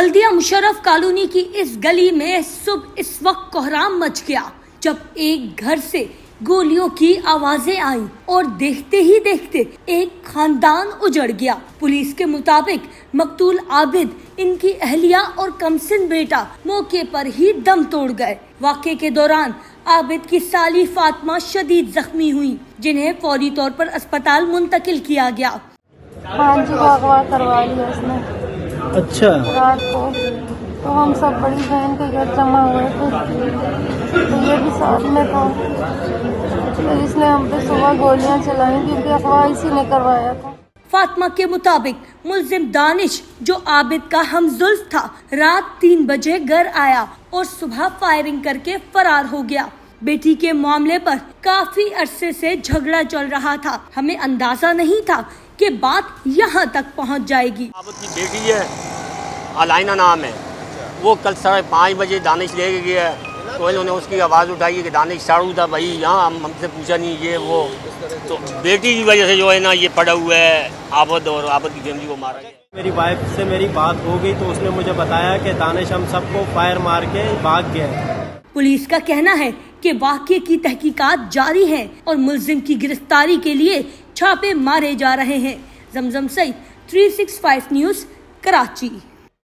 बल्दिया Musharraf colony की इस गली में सुबह इस वक्त कोहराम मच गया जब एक घर से गोलियों की आवाजें आई और देखते ही देखते एक खानदान उजड़ गया। पुलिस के मुताबिक मकतूल आबिद, इनकी अहलिया और कमसिन बेटा मौके पर ही दम तोड़ गए। वाक़े के दौरान आबिद की साली फातिमा शदीद जख्मी हुई, जिन्हें फौरी तौर पर अस्पताल मुंतकिल किया गया। हाँ जी, अगवा करवा लिया उसने। अच्छा, रात को तो हम सब बड़ी बहन के घर जमा हुए थे, तो ये भी साथ में था। तो इसने हम पे सुबह गोलियां चलाई क्योंकि अगवा इसी ने करवाया था। फातिमा के मुताबिक मुलजिम दानिश, जो आबिद का हमजुल्फ था, रात 3 बजे घर आया और सुबह फायरिंग करके फरार हो गया। बेटी के मामले पर काफी अरसे से झगड़ा चल रहा था। हमें अंदाजा नहीं था कि बात यहाँ तक पहुँच जाएगी। आबिद की बेटी है, अलाइना नाम है, वो कल 5:30 बजे दानिश ले गया है, तो उन्होंने उसकी आवाज़ उठाई कि दानिश साड़ू था भाई, यहाँ हमसे पूछा नहीं ये वो, तो बेटी की वजह से जो है ना ये पड़ा हुआ है आबिद, और आबिद की फैमिली को मारा गया। मेरी वाइफ से मेरी बात हो गई तो उसने मुझे बताया कि दानिश हम सबको फायर मार के भाग गया। पुलिस का कहना है कि वाक़े की तहकीकात जारी है और मुलजिम की गिरफ्तारी के लिए छापे मारे जा रहे हैं। जमजम सईद, 365 न्यूज़, कराची।